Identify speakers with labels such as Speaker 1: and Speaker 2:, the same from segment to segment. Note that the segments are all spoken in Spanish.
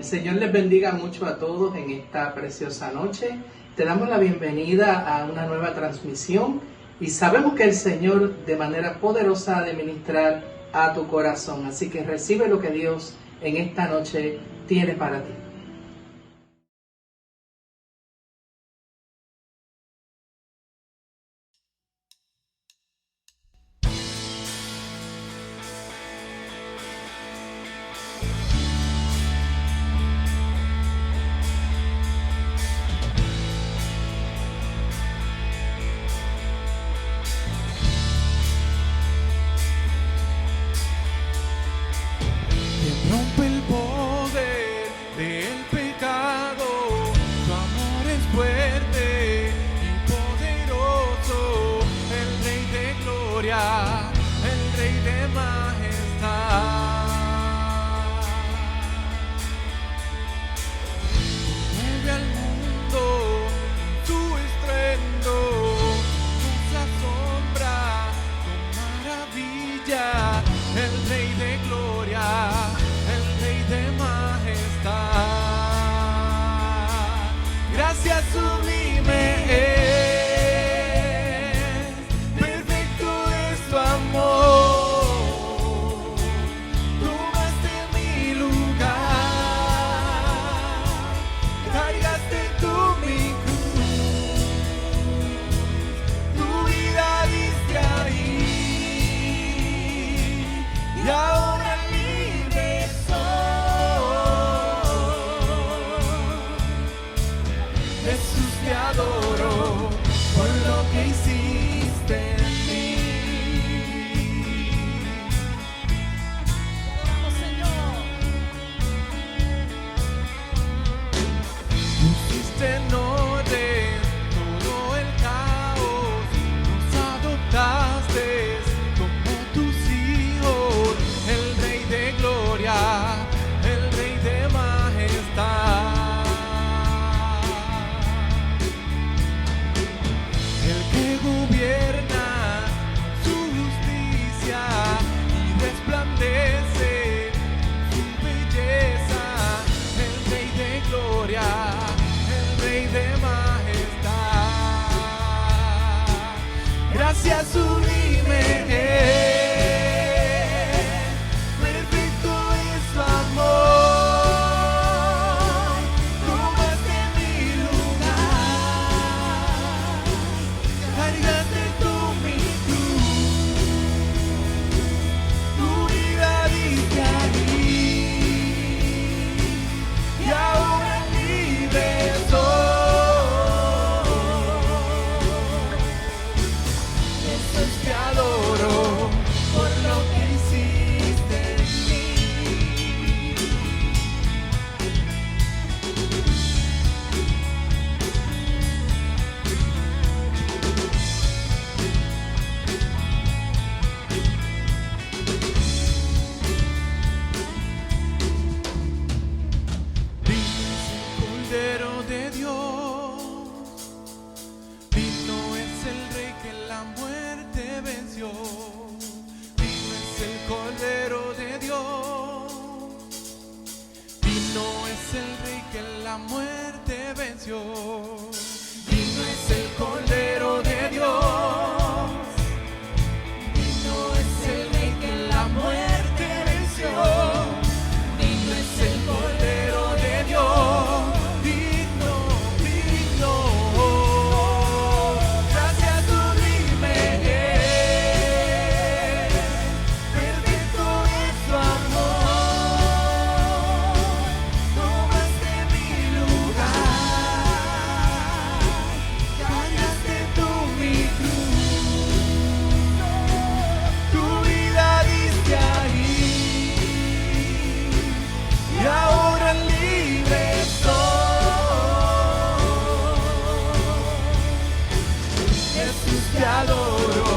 Speaker 1: El Señor les bendiga mucho a todos en esta preciosa noche. Te damos la bienvenida a una nueva transmisión y sabemos que el Señor de manera poderosa ha de ministrar a tu corazón. Así que recibe lo que Dios en esta noche tiene para ti.
Speaker 2: Rompe el poder del pecado, tu amor es fuerte y poderoso, el Rey de gloria, el Rey de majestad. Mueve al mundo tu estruendo, nos asombra con maravilla, el Rey de gloria, de majestad. Gracias sublime es, perfecto es tu amor. Tomaste mi lugar, cargaste tú mi cruz, tu vida diste ahí y ahora libre Jesús, te adoro por lo que hiciste en mí. Te adoramos, Señor. Pusiste en orden todo el caos, nos adoptaste como tus hijos, el Rey de gloria, el Rey de majestad. Gobierna su justicia y resplandece su belleza, el Rey de gloria, el Rey de majestad. Gracias sublime perfecto es su amor. La muerte venció. Digno es el Cordero de Dios. Digno es el Rey que la muerte venció. Digno es el Cordero de Dios. Digno, digno. Gracias sublime perfecto es tu amor. Te adoro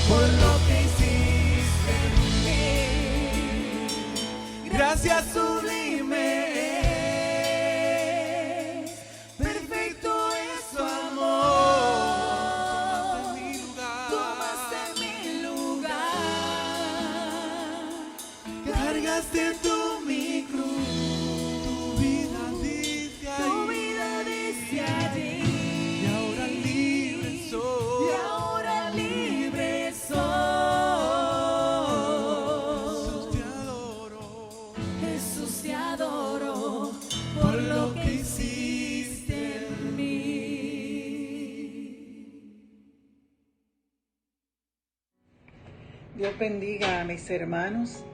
Speaker 2: por lo que hiciste en mí. Gracias sublime, perfecto es tu amor. Tomaste mi lugar, cargaste tú mi cruz.
Speaker 3: Dios bendiga a mis hermanos,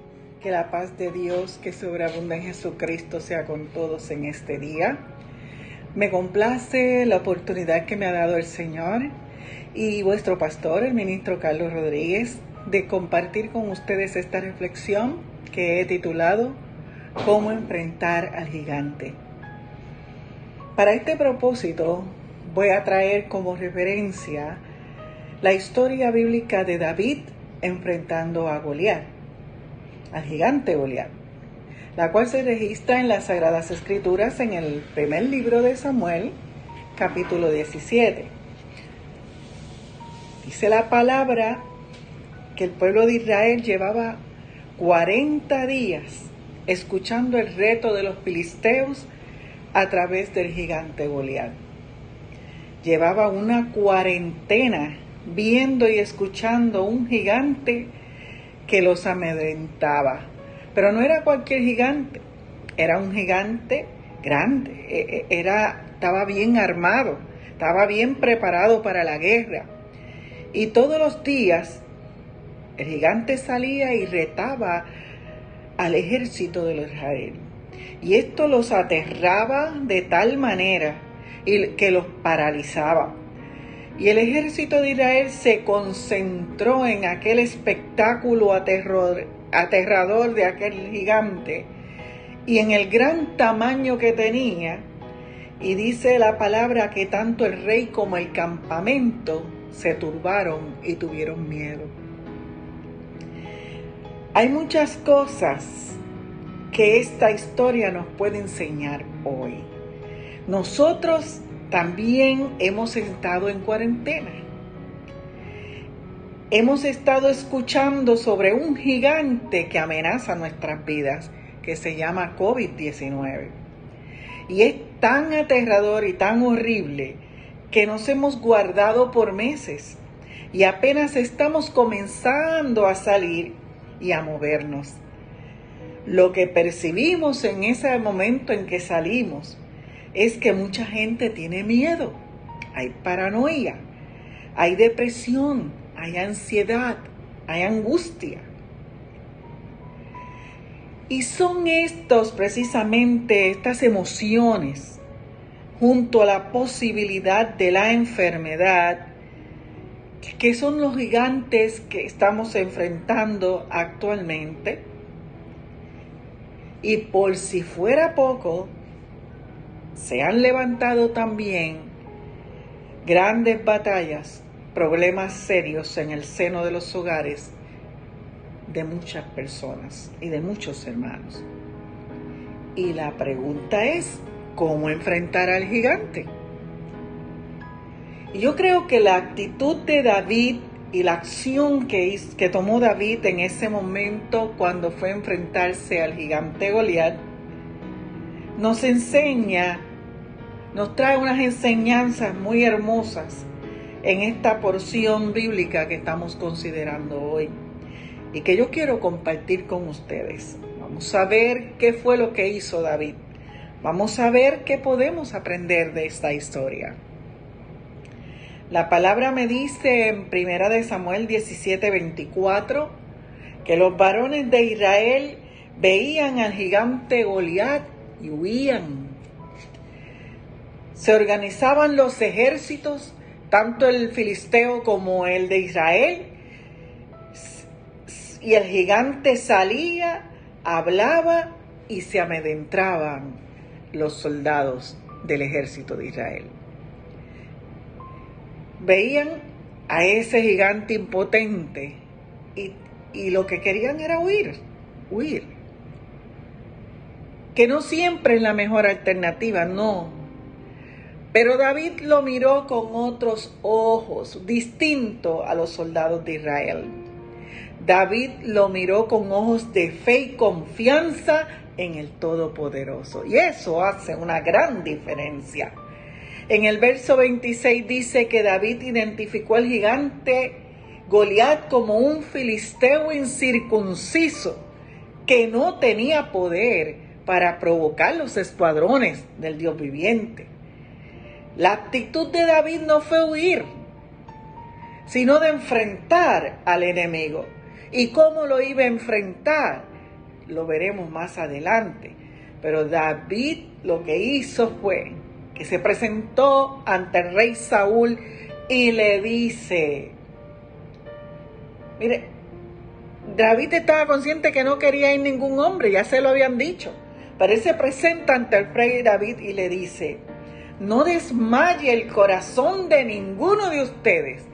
Speaker 3: que la paz de Dios que sobreabunda en Jesucristo sea con todos en este día. Me complace la oportunidad que me ha dado el Señor y vuestro pastor, el ministro Carlos Rodríguez, de compartir con ustedes esta reflexión que he titulado ¿Cómo enfrentar al gigante? Para este propósito voy a traer como referencia la historia bíblica de David enfrentando a Goliat, al gigante Goliat, la cual se registra en las Sagradas Escrituras en el primer libro de Samuel, capítulo 17. Dice la palabra que el pueblo de Israel llevaba 40 días escuchando el reto de los filisteos a través del gigante Goliat. Llevaba una cuarentena viendo y escuchando un gigante que los amedrentaba. Pero no era cualquier gigante, era un gigante grande, estaba bien armado, estaba bien preparado para la guerra. Y todos los días el gigante salía y retaba al ejército de Israel. Y esto los aterraba de tal manera que los paralizaba. Y el ejército de Israel se concentró en aquel espectáculo aterrador de aquel gigante y en el gran tamaño que tenía. Y dice la palabra que tanto el rey como el campamento se turbaron y tuvieron miedo. Hay muchas cosas que esta historia nos puede enseñar hoy. Nosotros también hemos estado en cuarentena. Hemos estado escuchando sobre un gigante que amenaza nuestras vidas, que se llama COVID-19. Y es tan aterrador y tan horrible que nos hemos guardado por meses y apenas estamos comenzando a salir y a movernos. Lo que percibimos en ese momento en que salimos es que mucha gente tiene miedo, hay paranoia, hay depresión, hay ansiedad, hay angustia. Y son precisamente estas emociones, junto a la posibilidad de la enfermedad, que son los gigantes que estamos enfrentando actualmente. Y por si fuera poco, se han levantado también grandes batallas, problemas serios en el seno de los hogares de muchas personas y de muchos hermanos. Y la pregunta es, ¿cómo enfrentar al gigante? Y yo creo que la actitud de David y la acción que tomó David en ese momento cuando fue a enfrentarse al gigante Goliat, nos trae unas enseñanzas muy hermosas en esta porción bíblica que estamos considerando hoy y que yo quiero compartir con ustedes. Vamos a ver qué fue lo que hizo David. Vamos a ver qué podemos aprender de esta historia. La palabra me dice en 1 Samuel 17:24 que los varones de Israel veían al gigante Goliat y huían. Se organizaban los ejércitos, tanto el filisteo como el de Israel, y el gigante salía, hablaba y se amedrentaban los soldados del ejército de Israel. Veían a ese gigante impotente y lo que querían era huir. Que no siempre es la mejor alternativa, no. Pero David lo miró con otros ojos, distinto a los soldados de Israel. David lo miró con ojos de fe y confianza en el Todopoderoso. Y eso hace una gran diferencia. En el verso 26 dice que David identificó al gigante Goliat como un filisteo incircunciso que no tenía poder para provocar los escuadrones del Dios viviente. La actitud de David no fue huir, sino de enfrentar al enemigo. y cómo lo iba a enfrentar, lo veremos más adelante. Pero David lo que hizo fue que se presentó ante el rey Saúl y le dice, mire, David estaba consciente que no quería ir ningún hombre, ya se lo habían dicho, pero él se presenta ante el rey David y le dice, no desmaye el corazón de ninguno de ustedes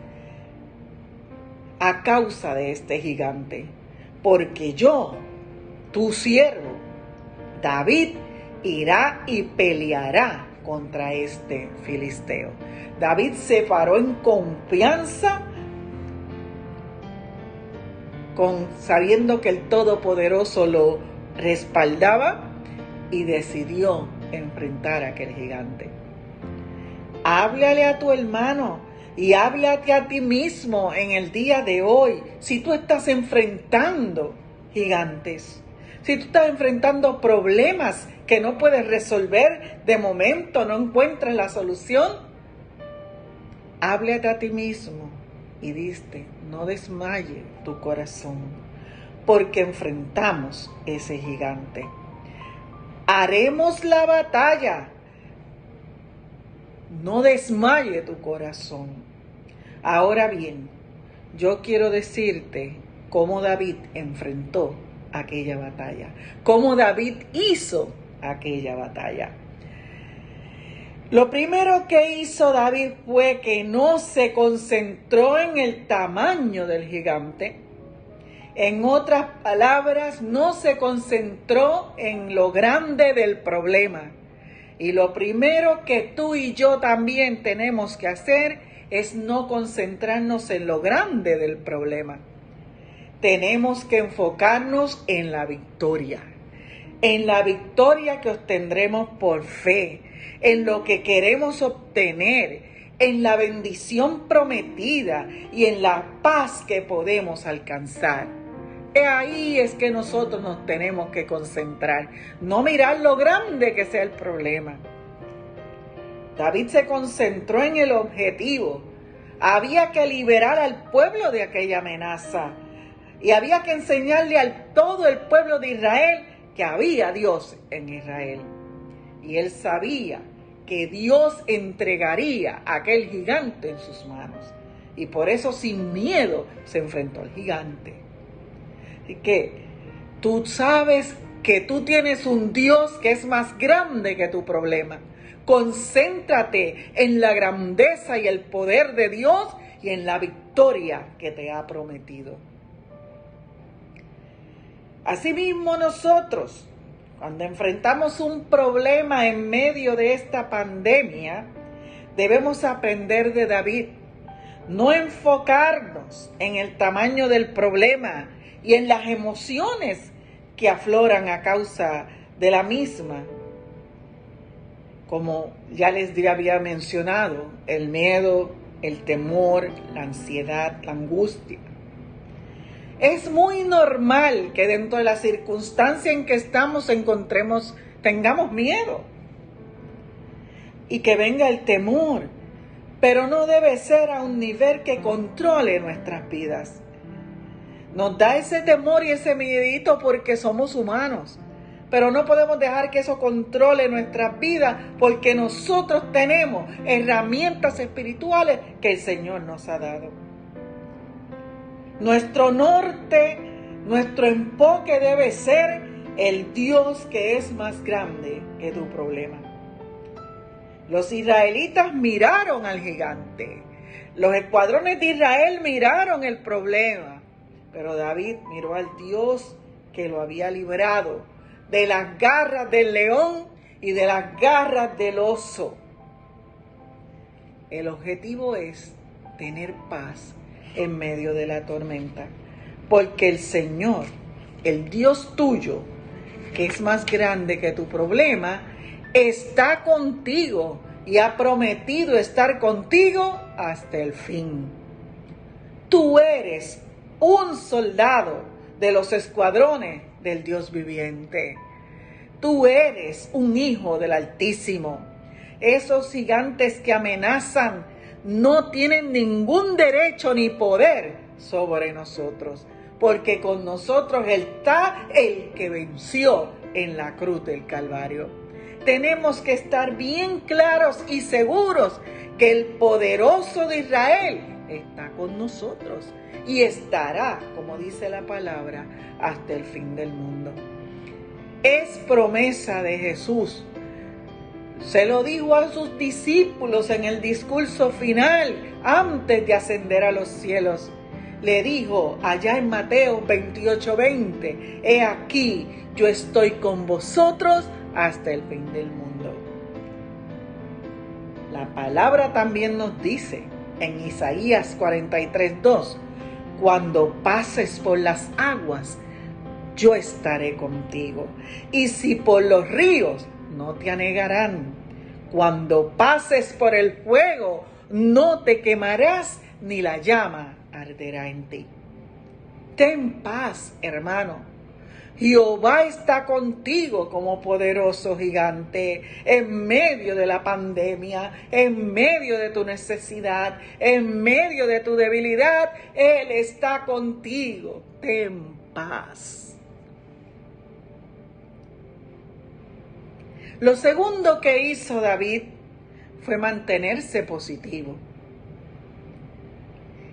Speaker 3: a causa de este gigante, porque yo, tu siervo, David, irá y peleará contra este filisteo. David se paró en confianza, sabiendo que el Todopoderoso lo respaldaba, y decidió enfrentar a aquel gigante. Háblale a tu hermano y háblate a ti mismo en el día de hoy. Si tú estás enfrentando gigantes, si tú estás enfrentando problemas que no puedes resolver de momento, no encuentras la solución, háblate a ti mismo y diste, no desmaye tu corazón, porque enfrentamos ese gigante. Haremos la batalla. No desmaye tu corazón. Ahora bien, yo quiero decirte cómo David enfrentó aquella batalla, cómo David hizo aquella batalla. Lo primero que hizo David fue que no se concentró en el tamaño del gigante. En otras palabras, no se concentró en lo grande del problema. Y lo primero que tú y yo también tenemos que hacer es no concentrarnos en lo grande del problema. Tenemos que enfocarnos en la victoria que obtendremos por fe, en lo que queremos obtener, en la bendición prometida y en la paz que podemos alcanzar. Ahí es que nosotros nos tenemos que concentrar, no mirar lo grande que sea el problema. David se concentró en el objetivo. Había que liberar al pueblo de aquella amenaza y había que enseñarle a todo el pueblo de Israel que había Dios en Israel. Y él sabía que Dios entregaría a aquel gigante en sus manos. Y por eso sin miedo se enfrentó al gigante. Así que tú sabes que tú tienes un Dios que es más grande que tu problema. Concéntrate en la grandeza y el poder de Dios y en la victoria que te ha prometido. Asimismo nosotros, cuando enfrentamos un problema en medio de esta pandemia, debemos aprender de David. No enfocarnos en el tamaño del problema y en las emociones que afloran a causa de la misma. Como ya les había mencionado, el miedo, el temor, la ansiedad, la angustia. Es muy normal que dentro de la circunstancia en que estamos tengamos miedo y que venga el temor, pero no debe ser a un nivel que controle nuestras vidas. Nos da ese temor y ese miedito porque somos humanos, pero no podemos dejar que eso controle nuestras vidas porque nosotros tenemos herramientas espirituales que el Señor nos ha dado. Nuestro norte, nuestro enfoque debe ser el Dios que es más grande que tu problema. Los israelitas miraron al gigante. Los escuadrones de Israel miraron el problema. Pero David miró al Dios que lo había librado de las garras del león y de las garras del oso. El objetivo es tener paz en medio de la tormenta, porque el Señor, el Dios tuyo, que es más grande que tu problema, está contigo y ha prometido estar contigo hasta el fin. Tú eres un soldado de los escuadrones del Dios viviente. Tú eres un hijo del Altísimo. Esos gigantes que amenazan no tienen ningún derecho ni poder sobre nosotros, porque con nosotros está el que venció en la cruz del Calvario. Tenemos que estar bien claros y seguros que el poderoso de Israel está con nosotros y estará, como dice la palabra, hasta el fin del mundo. Es promesa de Jesús. Se lo dijo a sus discípulos en el discurso final, antes de ascender a los cielos. Le dijo allá en Mateo 28:20, he aquí, yo estoy con vosotros hasta el fin del mundo. La palabra también nos dice en Isaías 43:2, cuando pases por las aguas, yo estaré contigo. Y si por los ríos, no te anegarán. Cuando pases por el fuego, no te quemarás, ni la llama arderá en ti. Ten paz, hermano. Jehová está contigo como poderoso gigante en medio de la pandemia, en medio de tu necesidad, en medio de tu debilidad. Él está contigo. Ten paz. Lo segundo que hizo David fue mantenerse positivo.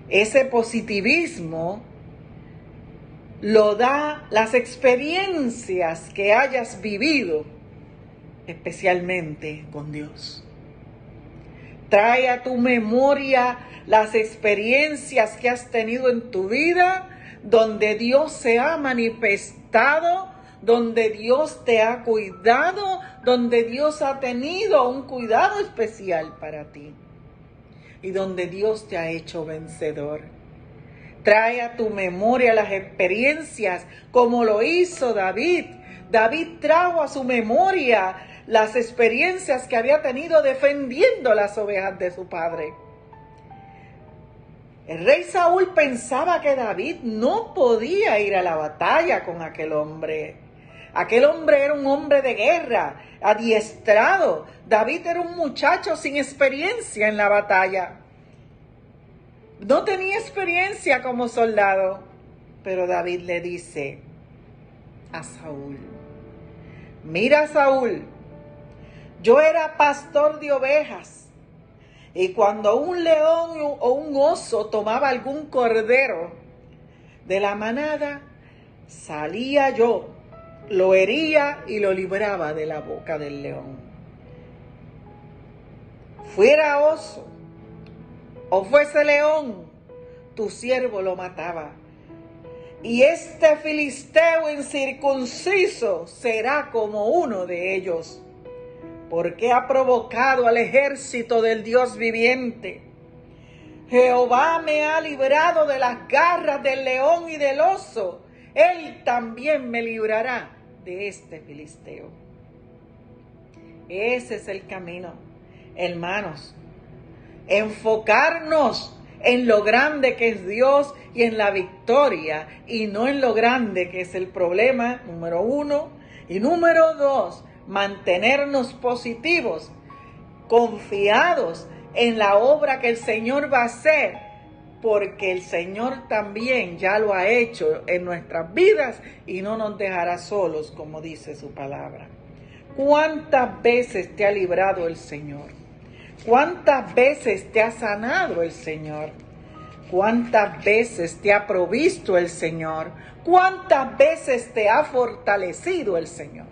Speaker 3: Ese positivismo lo da las experiencias que hayas vivido, especialmente con Dios. Trae a tu memoria las experiencias que has tenido en tu vida, donde Dios se ha manifestado, donde Dios te ha cuidado, donde Dios ha tenido un cuidado especial para ti y donde Dios te ha hecho vencedor. Trae a tu memoria las experiencias como lo hizo David. David trajo a su memoria las experiencias que había tenido defendiendo las ovejas de su padre. El rey Saúl pensaba que David no podía ir a la batalla con aquel hombre. Aquel hombre era un hombre de guerra, adiestrado. David era un muchacho sin experiencia en la batalla. No tenía experiencia como soldado. Pero David le dice a Saúl, mira, Saúl, yo era pastor de ovejas. Y cuando un león o un oso tomaba algún cordero de la manada, salía yo, lo hería y lo libraba de la boca del león. Fuera oso o fuese león, tu siervo lo mataba. Y este filisteo incircunciso será como uno de ellos, porque ha provocado al ejército del Dios viviente. Jehová me ha librado de las garras del león y del oso. Él también me librará de este filisteo. Ese es el camino, hermanos. Enfocarnos en lo grande que es Dios y en la victoria, y no en lo grande que es el problema, número 1. Y número 2, mantenernos positivos, confiados en la obra que el Señor va a hacer, porque el Señor también ya lo ha hecho en nuestras vidas y no nos dejará solos, como dice su palabra. ¿Cuántas veces te ha librado el Señor? ¿Cuántas veces te ha sanado el Señor? ¿Cuántas veces te ha provisto el Señor? ¿Cuántas veces te ha fortalecido el Señor?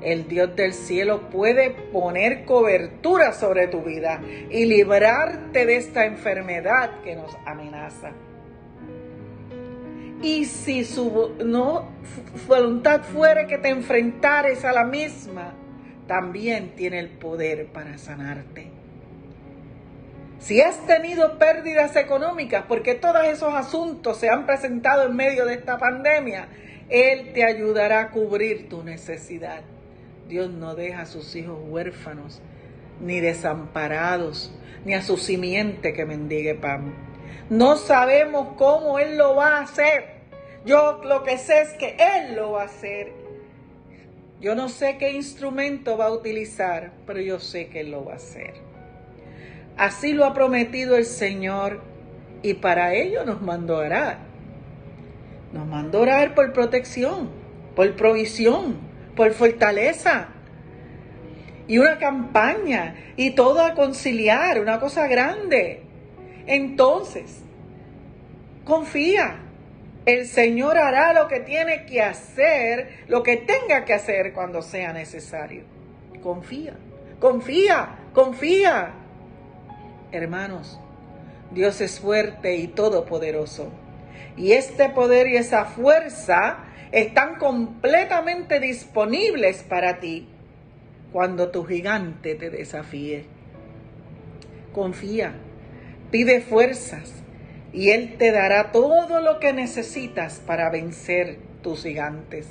Speaker 3: El Dios del cielo puede poner cobertura sobre tu vida y librarte de esta enfermedad que nos amenaza. Y si su voluntad fuere que te enfrentares a la misma, también tiene el poder para sanarte. Si has tenido pérdidas económicas, porque todos esos asuntos se han presentado en medio de esta pandemia, Él te ayudará a cubrir tu necesidad. Dios no deja a sus hijos huérfanos, ni desamparados, ni a su simiente que mendigue pan. No sabemos cómo Él lo va a hacer. Yo lo que sé es que Él lo va a hacer. Yo no sé qué instrumento va a utilizar, pero yo sé que Él lo va a hacer. Así lo ha prometido el Señor y para ello nos mandó a orar. Nos manda a orar por protección, por provisión, por fortaleza. Y una campaña, y todo a conciliar, una cosa grande. Entonces, confía. El Señor hará lo que tiene que hacer, lo que tenga que hacer cuando sea necesario. Confía, confía, confía. Hermanos, Dios es fuerte y todopoderoso. Y este poder y esa fuerza están completamente disponibles para ti cuando tu gigante te desafíe. Confía, pide fuerzas y Él te dará todo lo que necesitas para vencer tus gigantes,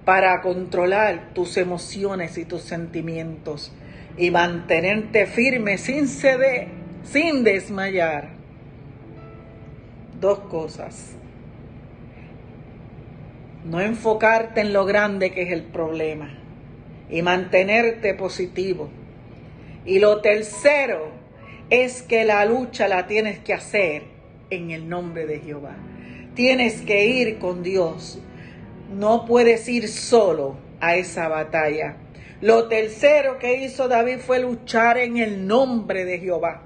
Speaker 3: para controlar tus emociones y tus sentimientos y mantenerte firme sin ceder, sin desmayar. 2 cosas. No enfocarte en lo grande que es el problema y mantenerte positivo. Y lo tercero es que la lucha la tienes que hacer en el nombre de Jehová. Tienes que ir con Dios. No puedes ir solo a esa batalla. Lo tercero que hizo David fue luchar en el nombre de Jehová.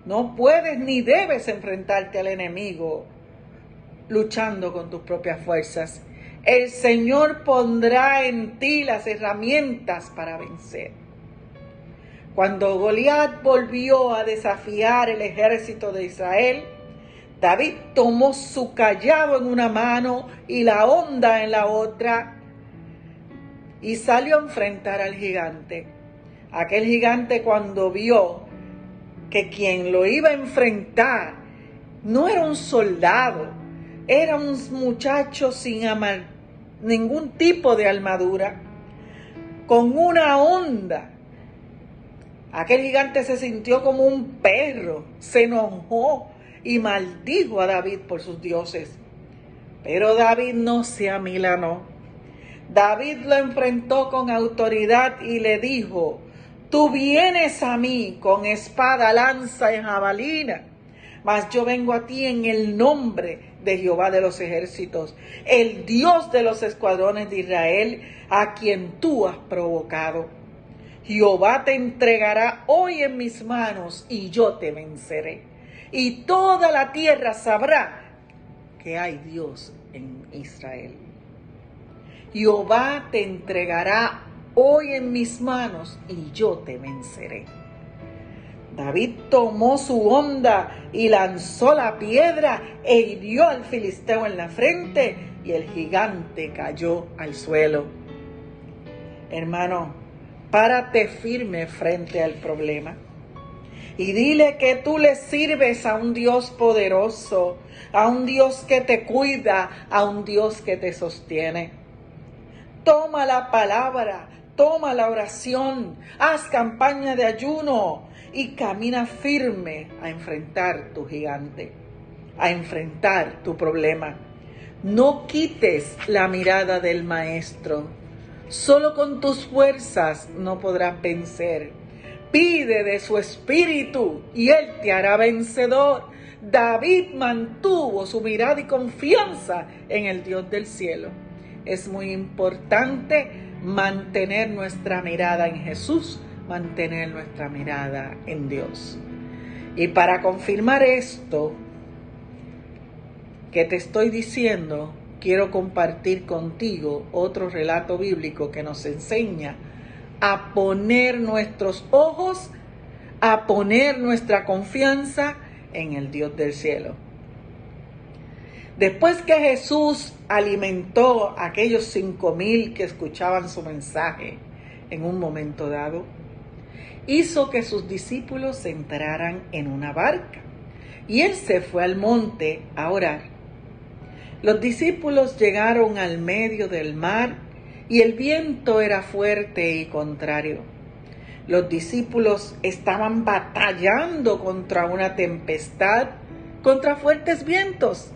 Speaker 3: No puedes ni debes enfrentarte al enemigo luchando con tus propias fuerzas. El Señor pondrá en ti las herramientas para vencer. Cuando Goliat volvió a desafiar el ejército de Israel, David tomó su cayado en una mano y la honda en la otra y salió a enfrentar al gigante. Aquel gigante, cuando vio que quien lo iba a enfrentar no era un soldado, era un muchacho sin ningún tipo de armadura, con una honda, aquel gigante se sintió como un perro, se enojó y maldijo a David por sus dioses. Pero David no se amilanó. David lo enfrentó con autoridad y le dijo: tú vienes a mí con espada, lanza y jabalina, mas yo vengo a ti en el nombre de Jehová de los ejércitos, el Dios de los escuadrones de Israel, a quien tú has provocado. Jehová te entregará hoy en mis manos y yo te venceré. Y toda la tierra sabrá que hay Dios en Israel. Jehová te entregará hoy en mis manos y yo te venceré. David tomó su honda y lanzó la piedra e hirió al filisteo en la frente y el gigante cayó al suelo. Hermano, párate firme frente al problema y dile que tú le sirves a un Dios poderoso, a un Dios que te cuida, a un Dios que te sostiene. Toma la palabra, toma la oración, haz campaña de ayuno y camina firme a enfrentar tu gigante, a enfrentar tu problema. No quites la mirada del Maestro. Solo con tus fuerzas no podrás vencer. Pide de su espíritu y Él te hará vencedor. David mantuvo su mirada y confianza en el Dios del cielo. Es muy importante mantener nuestra mirada en Jesús, mantener nuestra mirada en Dios. Y para confirmar esto que te estoy diciendo, quiero compartir contigo otro relato bíblico que nos enseña a poner nuestros ojos, a poner nuestra confianza en el Dios del cielo. Después que Jesús alimentó a aquellos 5,000 que escuchaban su mensaje en un momento dado, hizo que sus discípulos se entraran en una barca y Él se fue al monte a orar. Los discípulos llegaron al medio del mar y el viento era fuerte y contrario. Los discípulos estaban batallando contra una tempestad, contra fuertes vientos.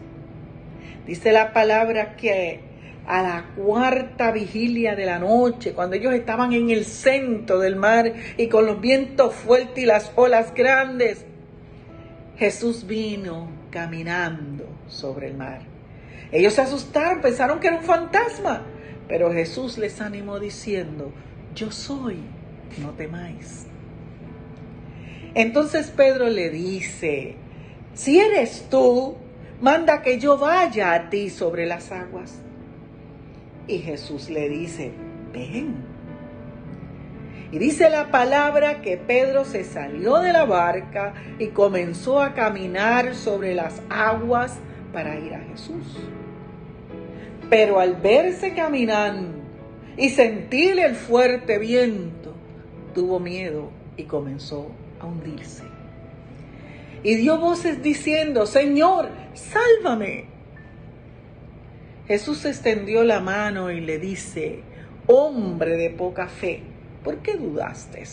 Speaker 3: Dice la palabra que a la 4ª vigilia de la noche, cuando ellos estaban en el centro del mar y con los vientos fuertes y las olas grandes, Jesús vino caminando sobre el mar. Ellos se asustaron, pensaron que era un fantasma. Pero Jesús les animó diciendo, yo soy, no temáis. Entonces Pedro le dice, si eres tú, manda que yo vaya a ti sobre las aguas. Y Jesús le dice, ven. Y dice la palabra que Pedro se salió de la barca y comenzó a caminar sobre las aguas para ir a Jesús. Pero al verse caminando y sentir el fuerte viento, tuvo miedo y comenzó a hundirse. Y dio voces diciendo, Señor, sálvame. Jesús extendió la mano y le dice, hombre de poca fe, ¿por qué dudaste?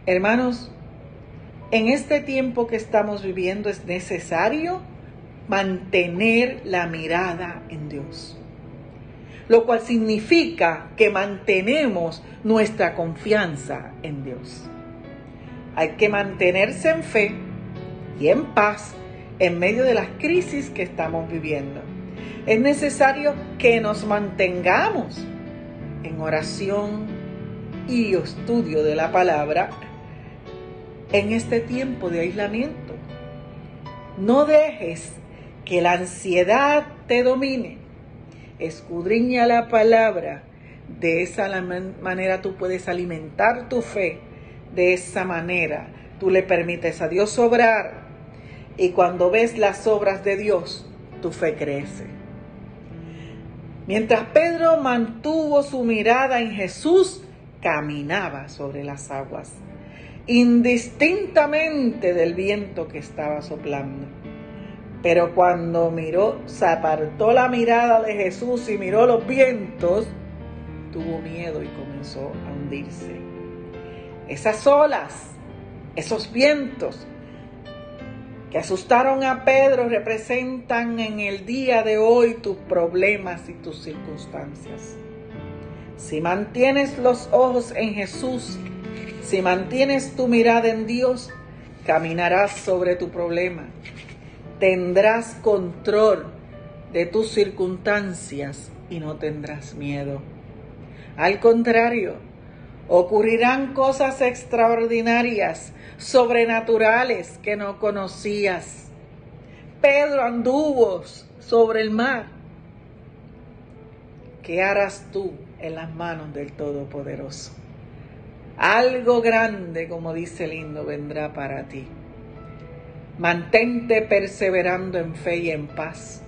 Speaker 3: Hermanos, en este tiempo que estamos viviendo es necesario mantener la mirada en Dios, lo cual significa que mantenemos nuestra confianza en Dios. Hay que mantenerse en fe y en paz en medio de las crisis que estamos viviendo. Es necesario que nos mantengamos en oración y estudio de la palabra en este tiempo de aislamiento. No dejes que la ansiedad te domine. Escudriña la palabra. De esa manera tú puedes alimentar tu fe. De esa manera tú le permites a Dios obrar. Y cuando ves las obras de Dios, tu fe crece. Mientras Pedro mantuvo su mirada en Jesús, caminaba sobre las aguas, indistintamente del viento que estaba soplando. Pero cuando miró, se apartó la mirada de Jesús y miró los vientos, tuvo miedo y comenzó a hundirse. Esas olas, esos vientos que asustaron a Pedro representan en el día de hoy tus problemas y tus circunstancias. Si mantienes los ojos en Jesús, si mantienes tu mirada en Dios, caminarás sobre tu problema. Tendrás control de tus circunstancias y no tendrás miedo. Al contrario, ocurrirán cosas extraordinarias, sobrenaturales que no conocías. Pedro anduvo sobre el mar. ¿Qué harás tú en las manos del Todopoderoso? Algo grande, como dice el himno, vendrá para ti. Mantente perseverando en fe y en paz.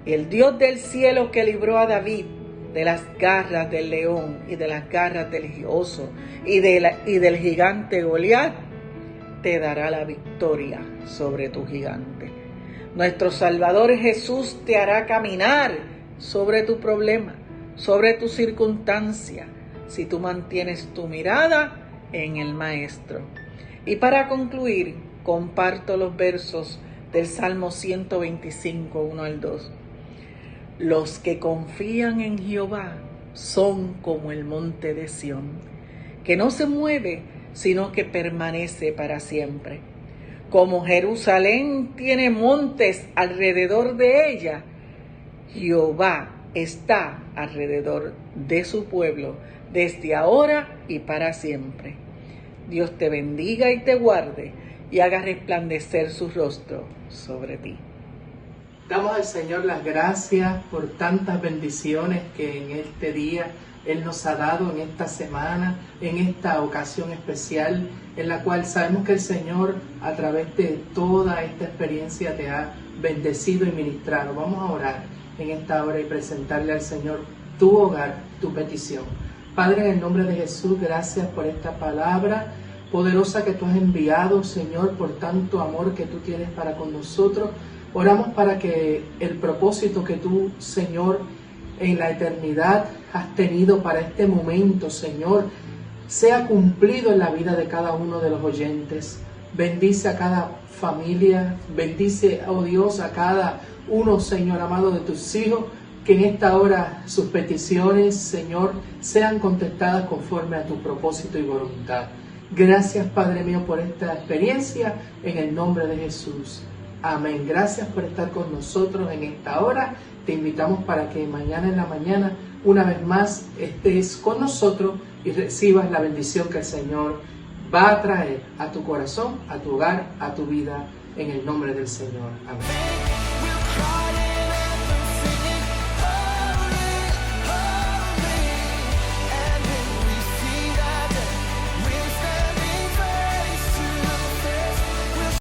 Speaker 3: El Dios del cielo que libró a David de las garras del león y de las garras del oso y del gigante Goliat, te dará la victoria sobre tu gigante. Nuestro Salvador Jesús te hará caminar sobre tu problema, sobre tu circunstancia, si tú mantienes tu mirada en el Maestro. Y para concluir, comparto los versos del Salmo 125, 1 al 2. Los que confían en Jehová son como el monte de Sión, que no se mueve, sino que permanece para siempre. Como Jerusalén tiene montes alrededor de ella, Jehová está alrededor de su pueblo, desde ahora y para siempre. Dios te bendiga y te guarde, y haga resplandecer su rostro sobre ti.
Speaker 1: Damos al Señor las gracias por tantas bendiciones que en este día Él nos ha dado, en esta semana, en esta ocasión especial, en la cual sabemos que el Señor, a través de toda esta experiencia, te ha bendecido y ministrado. Vamos a orar en esta hora y presentarle al Señor tu hogar, tu petición. Padre, en el nombre de Jesús, gracias por esta palabra poderosa que tú has enviado, Señor, por tanto amor que tú tienes para con nosotros. Oramos para que el propósito que tú, Señor, en la eternidad has tenido para este momento, Señor, sea cumplido en la vida de cada uno de los oyentes. Bendice a cada familia, bendice, oh Dios, a cada uno, Señor amado, de tus hijos, que en esta hora sus peticiones, Señor, sean contestadas conforme a tu propósito y voluntad. Gracias, Padre mío, por esta experiencia, en el nombre de Jesús. Amén. Gracias por estar con nosotros en esta hora. Te invitamos para que mañana en la mañana, una vez más, estés con nosotros y recibas la bendición que el Señor va a traer a tu corazón, a tu hogar, a tu vida, en el nombre del Señor. Amén.
Speaker 2: We'll cry